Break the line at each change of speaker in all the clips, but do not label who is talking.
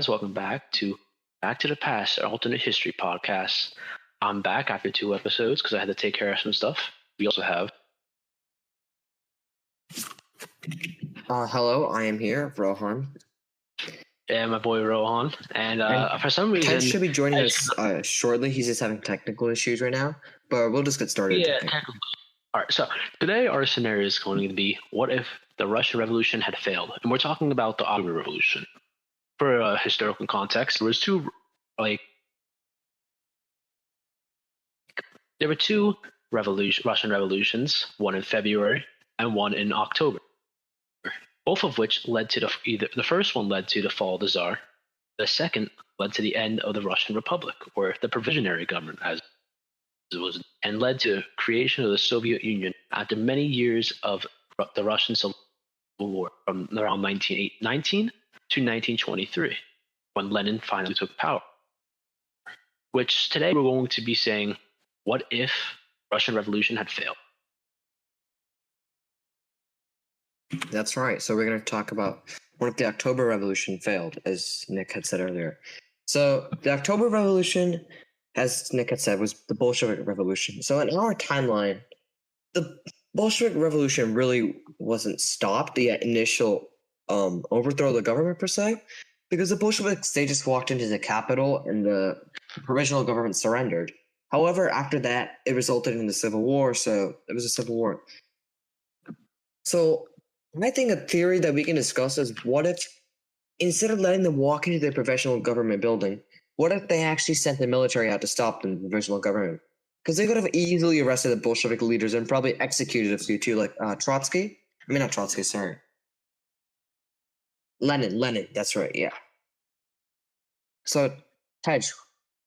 guys, welcome back to the Past, an alternate history podcast. I'm back after 2 episodes because I had to take care of some stuff. We also have
Hello, I am here, Rohan.
my boy Rohan, and for some reason
Ted should be joining us shortly. He's just having technical issues right now, but we'll just get started.
Yeah, all right. So today our scenario is going to be: what if the Russian Revolution had failed? And we're talking about the October Revolution. For historical context, there were two Russian revolutions, one in February and one in October, both of which led to the first one led to the fall of the Tsar, the second led to the end of the Russian Republic, or the provisional government as it was, and led to creation of the Soviet Union after many years of the Russian Civil War from around 1919 to 1923, when Lenin finally took power. Which today we're going to be saying, what if Russian Revolution had failed?
That's right. So we're going to talk about what if the October Revolution failed, as Nick had said earlier. So the October Revolution, as Nick had said, was the Bolshevik Revolution. So in our timeline, the Bolshevik Revolution really wasn't stopped, the initial overthrow of the government per se, because the Bolsheviks, they just walked into the capital and the provisional government surrendered. However, after that, it resulted in the Civil War, so it was a civil war. So I think a theory that we can discuss is, what if, instead of letting them walk into the provisional government building, what if they actually sent the military out to stop the provisional government? Because they could have easily arrested the Bolshevik leaders and probably executed a few too, like Trotsky. I mean, not Trotsky, sorry. Lenin, that's right, yeah. So, Tej,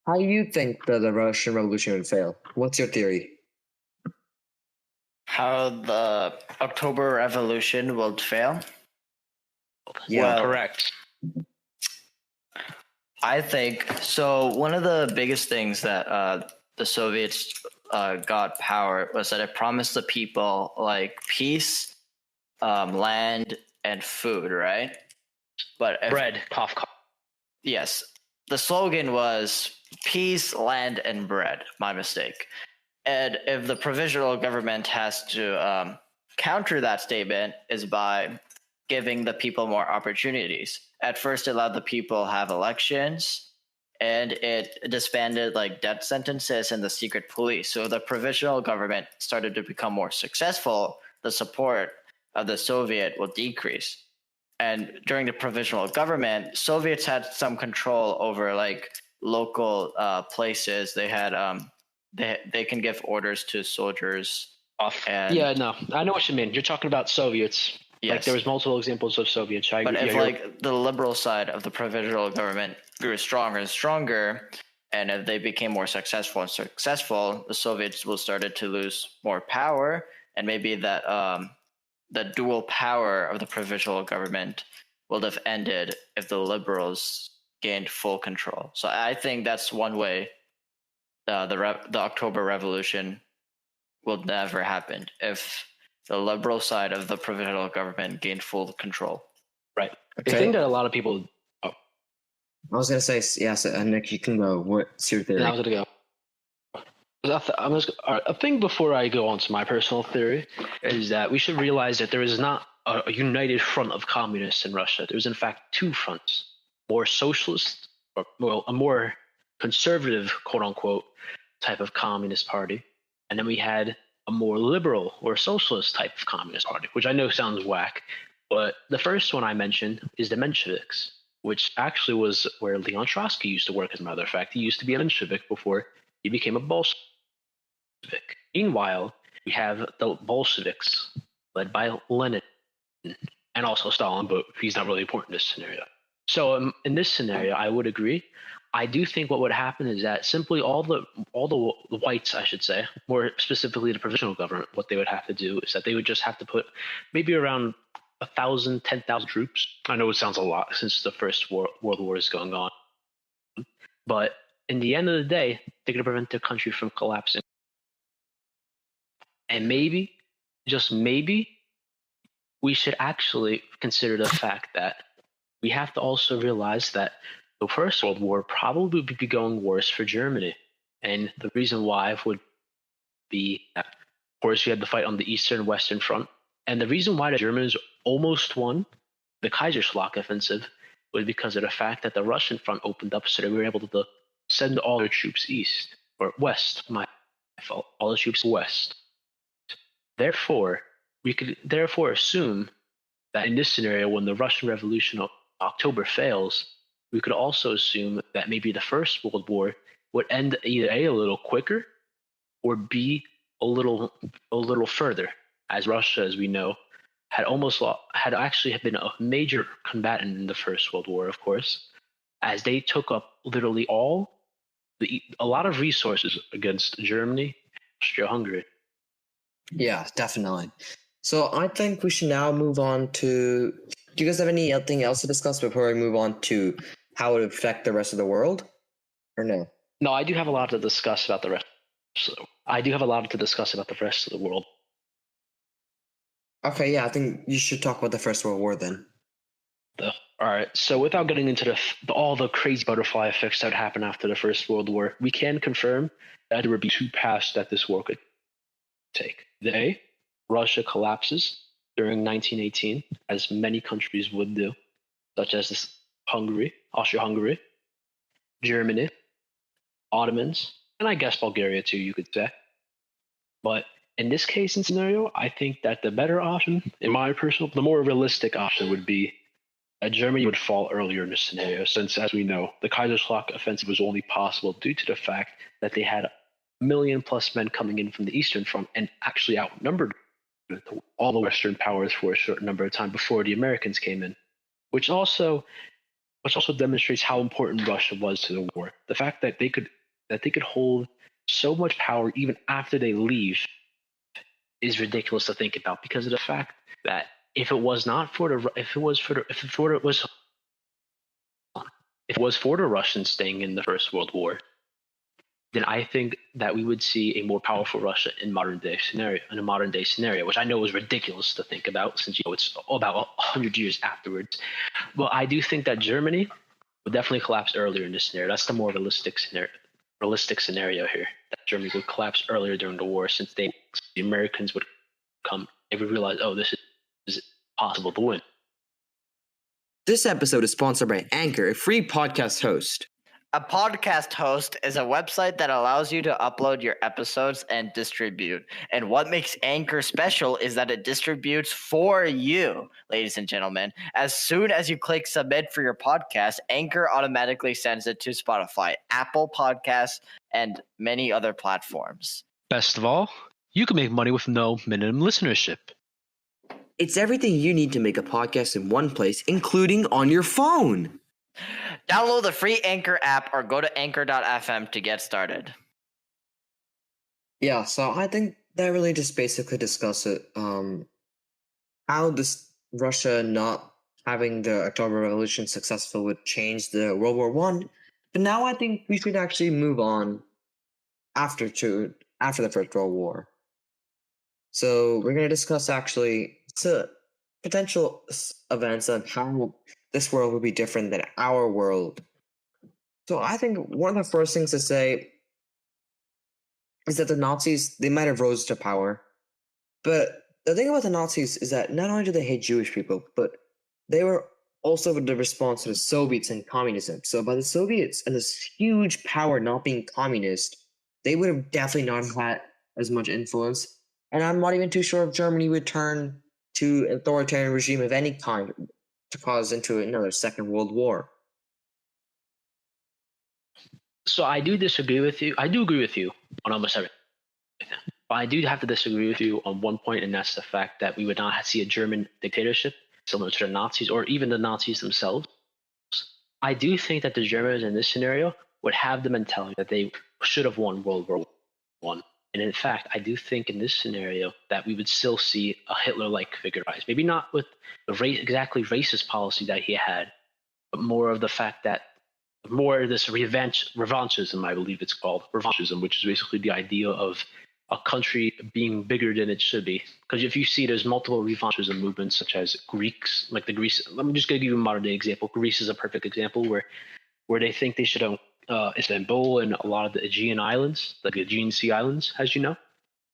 how do you think that the Russian Revolution would fail? What's your theory?
How the October Revolution will fail?
Yeah,
correct.
I think so. One of the biggest things that the Soviets got power was that it promised the people like peace, land, and food, right? But
Bread, cough.
Yes, the slogan was peace, land, and bread. My mistake. And if the provisional government has to counter that statement, is by giving the people more opportunities. At first, it allowed the people have elections, and it disbanded like death sentences and the secret police. So the provisional government started to become more successful. The support of the Soviet will decrease. And during the provisional government, Soviets had some control over like local places. They had they can give orders to soldiers.
I know what you mean. You're talking about Soviets. Yes. Like there was multiple examples of Soviets.
But if like the liberal side of the provisional government grew stronger and stronger, and if they became more successful, the Soviets will started to lose more power, and maybe that the dual power of the provisional government would have ended if the liberals gained full control. So I think that's one way the October Revolution will never happen if the liberal side of the provisional government gained full control.
Right. Okay. I think that a lot of people.
I was going to say, yes, Nick, you can go. What's your theory?
I was going to go. A thing before I go on to my personal theory is that we should realize that there is not a united front of communists in Russia. There's in fact two fronts: more socialist, or a more conservative, quote unquote, type of communist party, and then we had a more liberal or socialist type of communist party, which I know sounds whack, but the first one I mentioned is the Mensheviks, which actually was where Leon Trotsky used to work. As a matter of fact, he used to be a Menshevik before he became a Bolshevik. Meanwhile, we have the Bolsheviks, led by Lenin, and also Stalin, but he's not really important in this scenario. So in this scenario, I would agree. I do think what would happen is that simply all the whites, I should say, more specifically the provisional government, what they would have to do is that they would just have to put maybe around 1,000, 10,000 troops. I know it sounds a lot since the First World War is going on, but in the end of the day, they're going to prevent their country from collapsing. And maybe, just maybe, we should actually consider the fact that we have to also realize that the First World War probably would be going worse for Germany. And the reason why would be that, of course, you had the fight on the Eastern and Western Front. And the reason why the Germans almost won the Kaiserschlacht offensive was because of the fact that the Russian front opened up, so they were able to send all their troops east, or west, my fault, all the troops west. Therefore, we could assume that in this scenario, when the Russian Revolution of October fails, we could also assume that maybe the First World War would end either A little quicker, or B a little further, as Russia, as we know, had actually been a major combatant in the First World War, of course, as they took up literally a lot of resources against Germany, Austria-Hungary.
Yeah, definitely. So I think we should now move on to. Do you guys have anything else to discuss before we move on to how it would affect the rest of the world, or no?
No, I do have a lot to discuss about the rest. So I do have a lot to discuss about the rest of the world.
Okay, yeah, I think you should talk about the First World War then.
All right. So without getting into all the crazy butterfly effects that happened after the First World War, we can confirm that there would be two paths that this war could take. The A, Russia collapses during 1918, as many countries would do, such as Hungary, Austria-Hungary, Germany, Ottomans, and I guess Bulgaria too, you could say. But in this case and scenario, I think that the better option, the more realistic option would be that Germany would fall earlier in this scenario, since, as we know, the Kaiserschlacht offensive was only possible due to the fact that they had 1 million plus men coming in from the Eastern Front and actually outnumbered all the Western powers for a certain number of time before the Americans came in, which also demonstrates how important Russia was to the war. The fact that they could hold so much power even after they leave is ridiculous to think about, because of the fact that if it was for the Russians staying in the First World War, then I think that we would see a more powerful Russia in a modern day scenario, which I know is ridiculous to think about, since it's about 100 years afterwards. But I do think that Germany would definitely collapse earlier in this scenario. That's the more realistic scenario here. That Germany would collapse earlier during the war, since the Americans would come. They would realize, oh, this is possible to win.
This episode is sponsored by Anchor, a free podcast host.
A podcast host is a website that allows you to upload your episodes and distribute. And what makes Anchor special is that it distributes for you, ladies and gentlemen. As soon as you click submit for your podcast, Anchor automatically sends it to Spotify, Apple Podcasts, and many other platforms.
Best of all, you can make money with no minimum listenership.
It's everything you need to make a podcast in one place, including on your phone.
Download the free Anchor app or go to anchor.fm to get started.
Yeah, so I think that really just basically discuss it. How this Russia not having the October Revolution successful would change the World War One. But now I think we should actually move on after the First World War. So we're going to discuss actually potential events on how this world would be different than our world. So I think one of the first things to say is that the Nazis, they might have rose to power. But the thing about the Nazis is that not only do they hate Jewish people, but they were also the response to the Soviets and communism. So by the Soviets and this huge power not being communist, they would have definitely not had as much influence. And I'm not even too sure if Germany would turn to an authoritarian regime of any kind to cause into another Second World War.
So I do disagree with you. I do agree with you on almost everything. But I do have to disagree with you on one point, and that's the fact that we would not see a German dictatorship similar to the Nazis or even the Nazis themselves. I do think that the Germans in this scenario would have the mentality that they should have won World War I. And in fact, I do think in this scenario that we would still see a Hitler-like figure rise. Maybe not with the exactly racist policy that he had, but more of the fact that more of this revanchism, I believe it's called, revanchism, which is basically the idea of a country being bigger than it should be. Because if you see, there's multiple revanchism movements, such as Greeks, like the Greece. Let me just give you a modern day example. Greece is a perfect example where where they think they should own Istanbul and a lot of the Aegean islands, like the Aegean Sea Islands, as you know.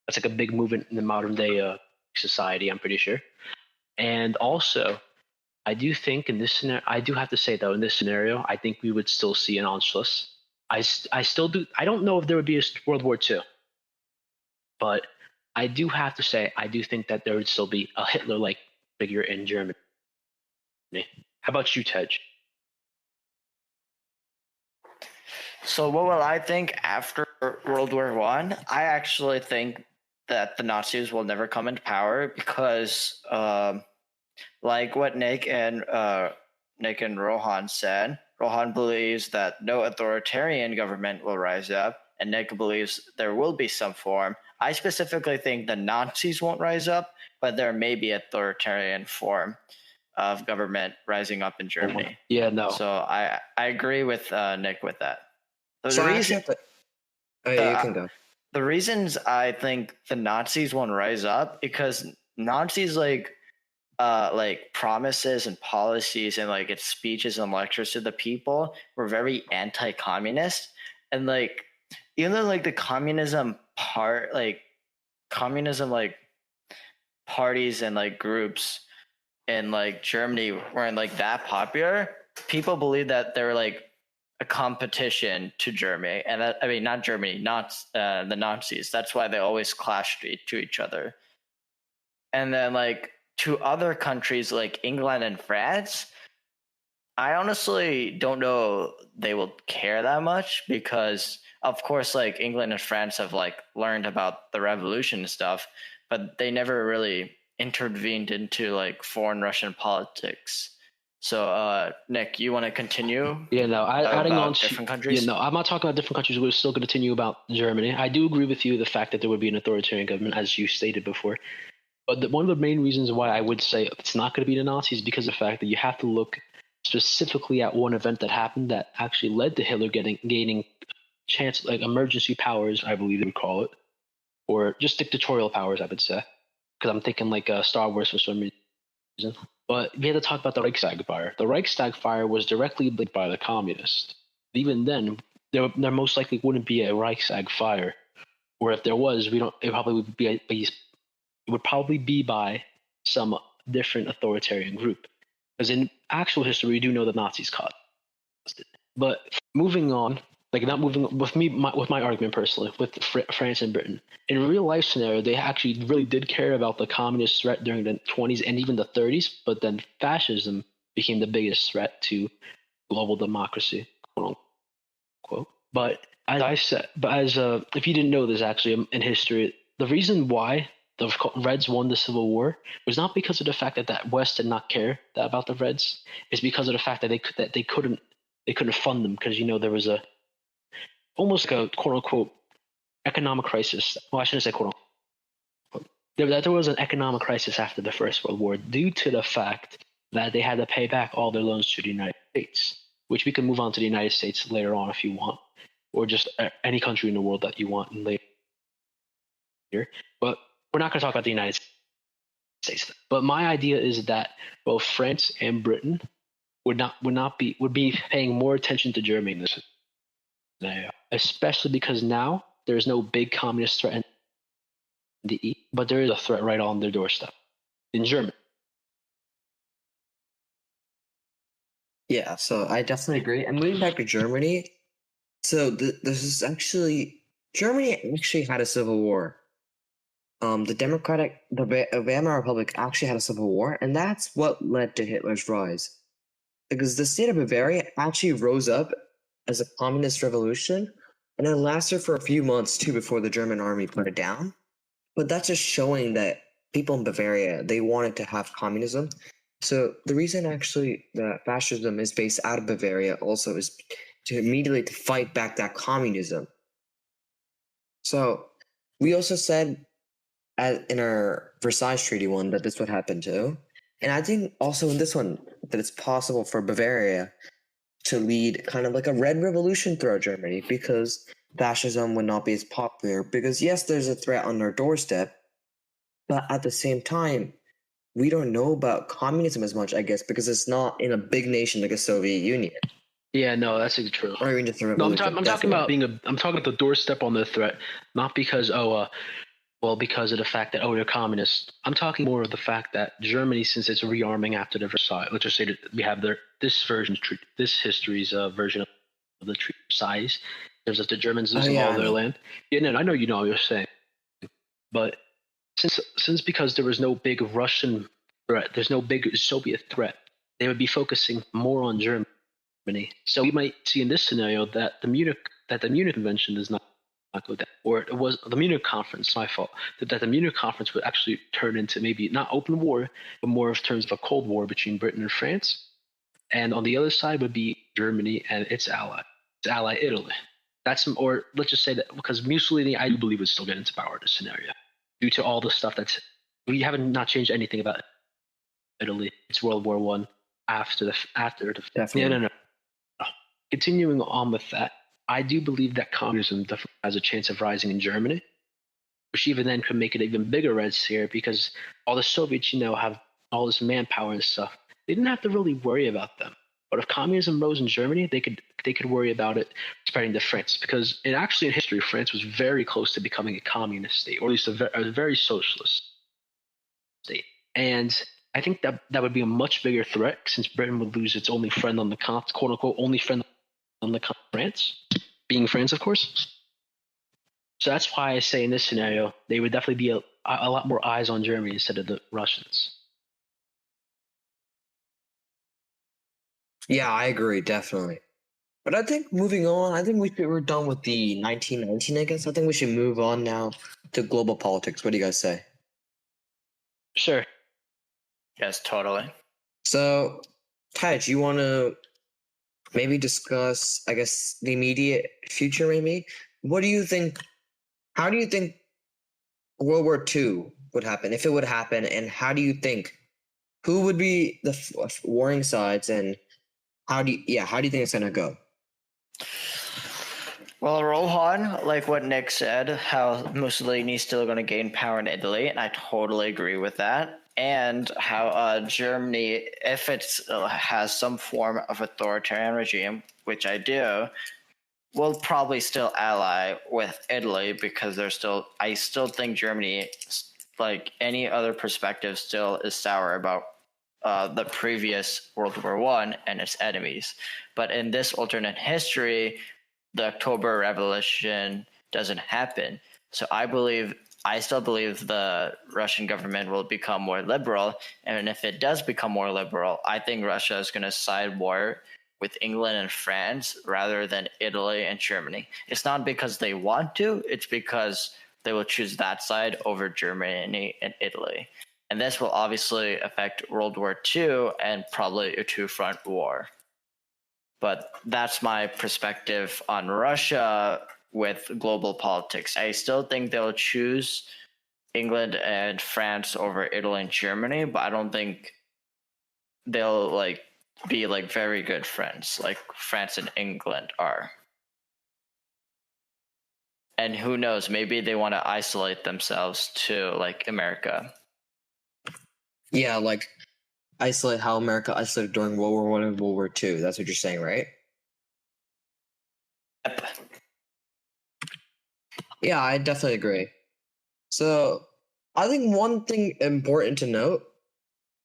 That's like a big movement in the modern day society, I'm pretty sure. And also, I do think in this scenario, I do have to say though, in this scenario, I think we would still see an Anschluss. I still do. I don't know if there would be a World War II, but I do have to say, I do think that there would still be a Hitler-like figure in Germany. How about you, Tej?
So what will I think after World War One? I actually think that the Nazis will never come into power because, like what Nick and Rohan said, Rohan believes that no authoritarian government will rise up, and Nick believes there will be some form. I specifically think the Nazis won't rise up, but there may be authoritarian form of government rising up in Germany.
Yeah, no.
So I agree with Nick with that.
So I actually have to. Oh, yeah, you can go.
The reasons I think the Nazis won't rise up because Nazis like promises and policies and like its speeches and lectures to the people were very anti-communist, and like even though like the communism parties and like groups in like Germany weren't like that popular, people believe that they're like a competition to Germany, and that, I mean, not Germany, not the Nazis. That's why they always clashed to each other. And then like to other countries like England and France, I honestly don't know they will care that much because of course like England and France have like learned about the revolution and stuff, but they never really intervened into like foreign Russian politics. So, Nick, you want to continue?
Yeah, no. Adding on to
different countries.
Yeah, no. I'm not talking about different countries. We're still going to continue about Germany. I do agree with you the fact that there would be an authoritarian government, as you stated before. But one of the main reasons why I would say it's not going to be the Nazis is because of the fact that you have to look specifically at one event that happened that actually led to Hitler gaining chance, like emergency powers, I believe they would call it, or just dictatorial powers, I would say, because I'm thinking like Star Wars for some reason. But we had to talk about the Reichstag fire. The Reichstag fire was directly linked by the communists. Even then, there most likely wouldn't be a Reichstag fire, or if there was, we don't. It probably would be. It would probably be by some different authoritarian group. Because in actual history, we do know the Nazis caused it. But moving on, like not moving with me, with my argument personally, with France and Britain, in real life scenario, they actually really did care about the communist threat during the 20s and even the 30s. But then fascism became the biggest threat to global democracy, quote unquote. But as I said, if you didn't know this, actually in history, the reason why the Reds won the Civil War was not because of the fact that West did not care about the Reds. It's because of the fact that they couldn't fund them because there was almost like a quote unquote economic crisis. Well, I shouldn't say quote unquote. There was an economic crisis after the First World War due to the fact that they had to pay back all their loans to the United States, which we can move on to the United States later on if you want, or just any country in the world that you want later. But we're not going to talk about the United States. But my idea is that both France and Britain would be paying more attention to Germany in this scenario, especially because now there's no big communist threat in the East, but there is a threat right on their doorstep in Germany.
Yeah, so I definitely agree. And moving back to Germany, so this is actually Germany actually had a civil war. The Weimar Republic actually had a civil war, and that's what led to Hitler's rise. Because the state of Bavaria actually rose up as a communist revolution, and it lasted for a few months too before the German army put it down. But that's just showing that people in Bavaria, they wanted to have communism. So the reason actually that fascism is based out of Bavaria also is to immediately to fight back that communism. So we also said in our Versailles Treaty one that this would happen too. And I think also in this one that it's possible for Bavaria to lead kind of like a red revolution throughout Germany because fascism would not be as popular. Because yes, there's a threat on our doorstep, but at the same time, we don't know about communism as much, I guess, because it's not in a big nation like a Soviet Union.
Yeah, no, that's true.
or even just a
No,
revolution.
I'm talking about I'm talking about the doorstep on the threat, not because because of the fact that they're communist. I'm talking more of the fact that Germany, since it's rearming after the Versailles, let's just say that we have this history's version of the Treaty of Versailles. There's the Germans losing all their land. Yeah, no, I know you know what you're saying, but because there was no big Russian threat, there's no big Soviet threat, they would be focusing more on Germany. So we might see in this scenario that the Munich Convention does not go down, or it was the Munich Conference. My fault. That the Munich Conference would actually turn into maybe not open war, but more of terms of a Cold War between Britain and France. And on the other side would be Germany and its ally Italy. Or let's just say that because Mussolini, I do believe, would still get into power in this scenario due to all the stuff we haven't not changed anything about Italy. It's World War One after the
Definitely.
no. Continuing on with that, I do believe that communism definitely has a chance of rising in Germany, which even then could make it even bigger red scare because all the Soviets, have all this manpower and stuff. They didn't have to really worry about them. But if communism rose in Germany, they could worry about it spreading to France because in history, France was very close to becoming a communist state, or at least a very socialist state. And I think that would be a much bigger threat since Britain would lose its only friend on the quote unquote only friend on the France, being France, of course. So that's why I say in this scenario, they would definitely be a lot more eyes on Germany instead of the Russians.
Yeah, I agree, definitely. But I think moving on, I think we're done with the 1919, I guess. I think we should move on now to global politics. What do you guys say?
Sure.
Yes, totally.
So, Taj, you want to maybe discuss, I guess, the immediate future, maybe? What do you think? How do you think World War II would happen, if it would happen? And how do you think, who would be the warring sides? And how do you think it's going to go?
Well, Rohan, like what Nick said, how Mussolini's still going to gain power in Italy, and I totally agree with that. And how Germany, if it has some form of authoritarian regime, which I do, will probably still ally with Italy because I still think Germany, like any other perspective, still is sour about the previous World War I and its enemies. But in this alternate history, the October Revolution doesn't happen. So I still believe the Russian government will become more liberal. And if it does become more liberal, I think Russia is going to side more with England and France rather than Italy and Germany. It's not because they want to, it's because they will choose that side over Germany and Italy. And this will obviously affect World War II and probably a two-front war. But that's my perspective on Russia with global politics. I still think they'll choose England and France over Italy and Germany, but I don't think they'll be very good friends like France and England are. And who knows, maybe they want to isolate themselves to America.
Yeah, isolate how America isolated during World War I and World War II. That's what you're saying, right?
Yep.
Yeah, I definitely agree. So I think one thing important to note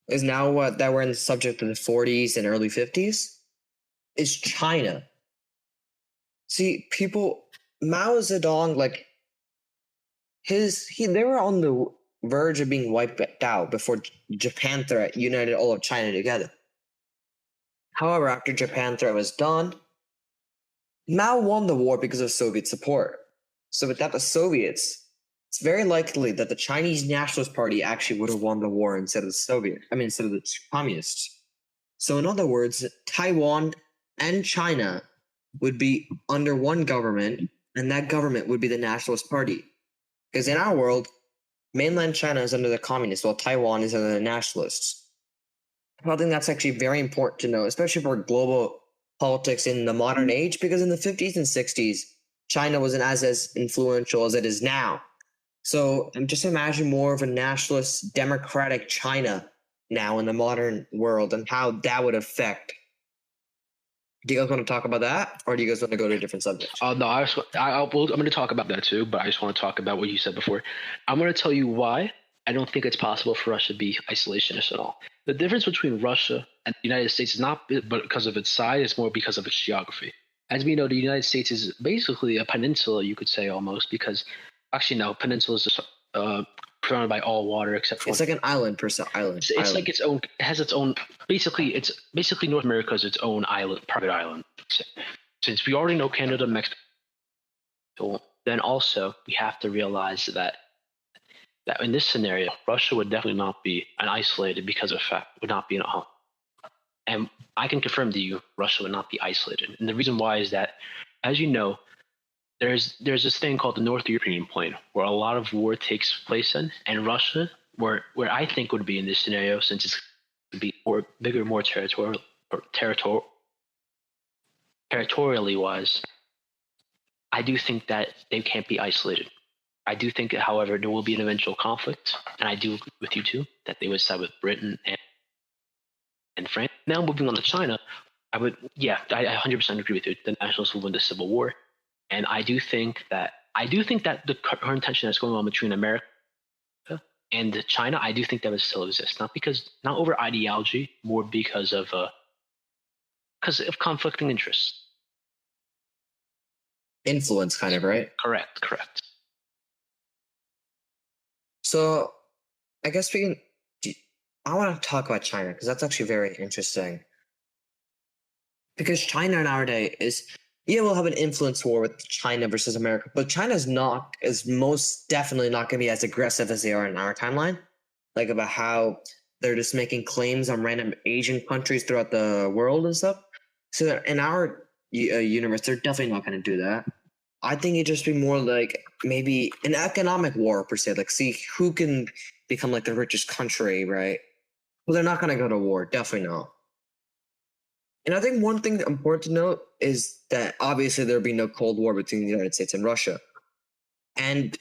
is now that we're in the subject of the 40s and early 50s is China. See, Mao Zedong, they were on the verge of being wiped out before Japan threat united all of China together. However, after Japan threat was done, Mao won the war because of Soviet support. So without the Soviets, it's very likely that the Chinese Nationalist Party actually would have won the war instead of the communists. So in other words, Taiwan and China would be under one government, and that government would be the Nationalist Party. Because in our world, mainland China is under the communists, while Taiwan is under the nationalists. I think that's actually very important to know, especially for global politics in the modern age, because in the 50s and 60s, China wasn't as influential as it is now. So just imagine more of a nationalist, democratic China now in the modern world and how that would affect Do you guys want to talk about that, or do you guys want to go to a different subject?
No, I'm going to talk about that too, but I just want to talk about what you said before. I'm going to tell you why I don't think it's possible for Russia to be isolationist at all. The difference between Russia and the United States is not because of its size, it's more because of its geography. As we know, the United States is basically a peninsula, you could say almost, because actually no, peninsula is surrounded by all water except for
It's like an island island.
It's like its own. It has its own. Basically, it's North America is its own island, private island. Since we already know Canada, Mexico, then also we have to realize that in this scenario, Russia would definitely not be an isolated because of fact would not be in a home. And I can confirm to you, Russia would not be isolated. And the reason why is that, as you know, there's this thing called the North European Plain, where a lot of war takes place in, and Russia, where I think would be in this scenario, since it's to be more bigger, more territorially wise, I do think that they can't be isolated. I do think, however, there will be an eventual conflict, and I do agree with you too that they would side with Britain and France. Now moving on to China, I 100% agree with you. The nationalists will win the Civil War, and I do think that the current tension that's going on between America and China, I do think that would still exist. Not over ideology, more because of conflicting interests.
Influence, kind of, right?
Correct.
So, I guess I want to talk about China because that's actually very interesting. Because China nowadays we'll have an influence war with China versus America, but China's most definitely not going to be as aggressive as they are in our timeline. Like about how they're just making claims on random Asian countries throughout the world and stuff. So in our universe, they're definitely not going to do that. I think it'd just be more like maybe an economic war per se, like see who can become like the richest country, right? Well, they're not going to go to war, definitely not. And I think one thing important to note is that obviously there'll be no Cold War between the United States and Russia. And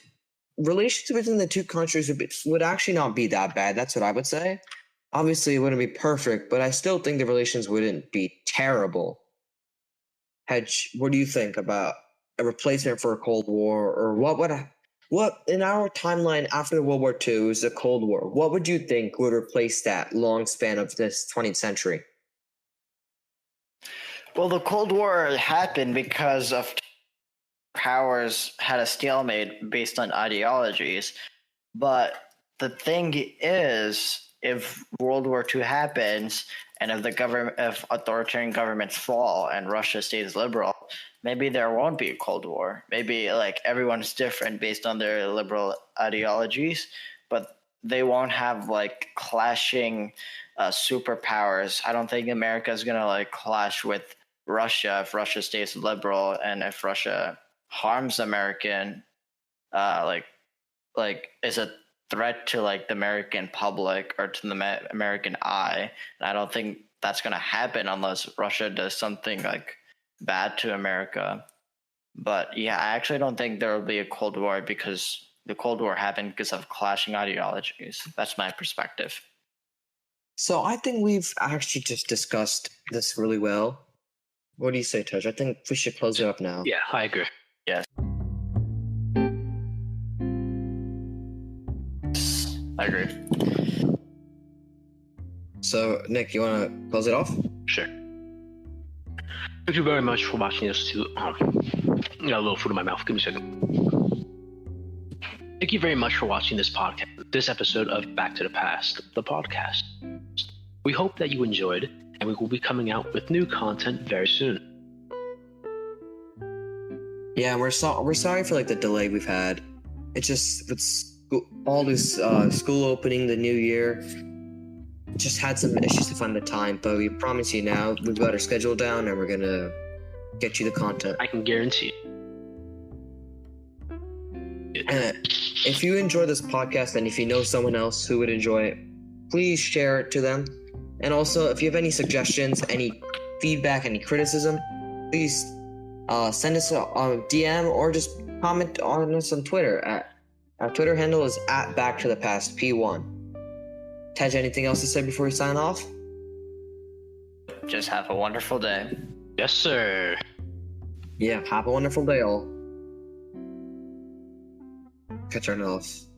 relations between the two countries would actually not be that bad. That's what I would say. Obviously, it wouldn't be perfect, but I still think the relations wouldn't be terrible. Hedge, what do you think about a replacement for a Cold War, or what in our timeline after World War II is the Cold War? What would you think would replace that long span of this 20th century?
Well, the Cold War happened because of powers had a stalemate based on ideologies. But the thing is, if World War II happens and if authoritarian governments fall and Russia stays liberal, maybe there won't be a Cold War. Maybe like everyone's different based on their liberal ideologies, but they won't have like clashing superpowers. I don't think America is gonna like clash with Russia if Russia stays liberal, and if Russia harms American, like is a threat to like the American public or to the American eye. And I don't think that's gonna happen unless Russia does something like bad to America. But yeah, I actually don't think there will be a Cold War because the Cold War happened because of clashing ideologies. That's my perspective.
So I think we've actually just discussed this really well. What do you say, Tej? I think we should close it up now.
Yeah, I agree.
Yes. I agree.
So, Nick, you want to close it off?
Sure. Thank you very much for watching this too. Got a little food in my mouth. Give me a second. Thank you very much for watching this podcast, this episode of Back to the Past, the podcast. We hope that you enjoyed, and we will be coming out with new content very soon.
Yeah, we're sorry for like the delay we've had. It's just all this school opening, the new year, just had some issues to find the time. But we promise you now, we've got our schedule down, and we're gonna get you the content.
I can guarantee it.
And if you enjoy this podcast, and if you know someone else who would enjoy it, please share it to them. And also, if you have any suggestions, any feedback, any criticism, please send us a DM or just comment on us on Twitter. Our Twitter handle is @BackToThePastP1. Tej, anything else to say before we sign off?
Just have a wonderful day.
Yes, sir.
Yeah, have a wonderful day, all. Catch our else.